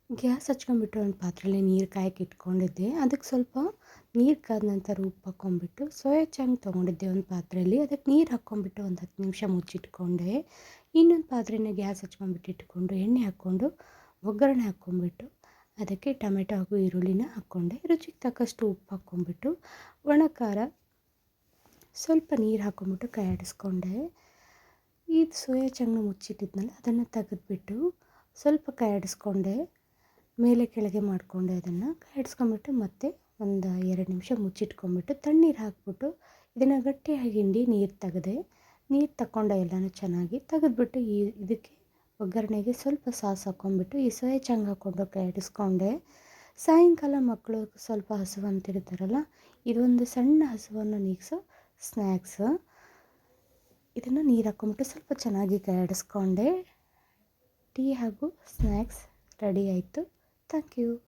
Gas ಹಚ್ಕೊಂಡ್ಬಿಟ್ಟು ಒಂದು ಪಾತ್ರೆಯಲ್ಲಿ ನೀರು ಕಾಯಕ್ಕೆ ಇಟ್ಕೊಂಡಿದ್ದೆ. ಅದಕ್ಕೆ ಸ್ವಲ್ಪ ನೀರು ಕಾದ ನಂತರ ಉಪ್ಪು ಹಾಕ್ಕೊಂಬಿಟ್ಟು ಸೋಯಾ ಚಂಕ್ ತೊಗೊಂಡಿದ್ದೆ ಒಂದು ಪಾತ್ರೆಯಲ್ಲಿ. ಅದಕ್ಕೆ ನೀರು ಹಾಕ್ಕೊಂಬಿಟ್ಟು ಒಂದು 10 ನಿಮಿಷ ಮುಚ್ಚಿಟ್ಕೊಂಡೆ. ಇನ್ನೊಂದು ಪಾತ್ರೆನ ಗ್ಯಾಸ್ ಹಚ್ಕೊಂಬಿಟ್ಟು ಇಟ್ಕೊಂಡು ಎಣ್ಣೆ ಹಾಕ್ಕೊಂಡು ಒಗ್ಗರಣೆ ಹಾಕ್ಕೊಂಬಿಟ್ಟು ಅದಕ್ಕೆ ಟೊಮೆಟೊ ಹಾಗೂ ಈರುಳ್ಳಿನ ಹಾಕ್ಕೊಂಡೆ. ರುಚಿಗೆ ತಕ್ಕಷ್ಟು ಉಪ್ಪು ಹಾಕ್ಕೊಂಬಿಟ್ಟು ಒಣ ಖಾರ ಸ್ವಲ್ಪ ನೀರು ಹಾಕ್ಕೊಂಬಿಟ್ಟು ಕೈ ಆಡಿಸ್ಕೊಂಡೆ. ಇದು ಸೋಯಾ ಚಂಕ್ನ ಮುಚ್ಚಿಟ್ಟಿದ್ನಲ್ಲ ಅದನ್ನು ತೆಗೆದ್ಬಿಟ್ಟು ಸ್ವಲ್ಪ ಕೈ ಆಡಿಸ್ಕೊಂಡೆ. ಮೇಲೆ ಕೆಳಗೆ ಮಾಡಿಕೊಂಡೆ ಅದನ್ನು ಕೈ ಆಡಿಸ್ಕೊಂಬಿಟ್ಟು ಮತ್ತೆ ಒಂದು 2 ನಿಮಿಷ ಮುಚ್ಚಿಟ್ಕೊಂಬಿಟ್ಟು ತಣ್ಣೀರು ಹಾಕ್ಬಿಟ್ಟು ಇದನ್ನು ಗಟ್ಟಿಯಾಗಿ ಹಿಂಡಿ ನೀರು ತೆಗೆದೆ. ನೀರು ತಗೊಂಡೆ ಎಲ್ಲನೂ ಚೆನ್ನಾಗಿ ತೆಗೆದ್ಬಿಟ್ಟು ಇದಕ್ಕೆ ಒಗ್ಗರಣೆಗೆ ಸ್ವಲ್ಪ ಸಾಸ್ ಹಾಕ್ಕೊಂಬಿಟ್ಟು ಈ ಸೋಯಾ ಚಂಕ್ ಹಾಕ್ಕೊಂಡು ಕೈ ಆಡಿಸ್ಕೊಂಡೆ. ಸಾಯಂಕಾಲ ಮಕ್ಕಳು ಸ್ವಲ್ಪ ಹಸಿವಂತಿರ್ತಾರಲ್ಲ, ಇದೊಂದು ಸಣ್ಣ ಹಸಿವನ್ನು ನೀಗಿಸೋ ಸ್ನ್ಯಾಕ್ಸ್. ಇದನ್ನು ನೀರು ಹಾಕ್ಕೊಂಬಿಟ್ಟು ಸ್ವಲ್ಪ ಚೆನ್ನಾಗಿ ಕೈ ಆಡಿಸ್ಕೊಂಡೆ. ಟೀ ಹಾಗೂ ಸ್ನ್ಯಾಕ್ಸ್ ರೆಡಿ ಆಯಿತು. Thank you.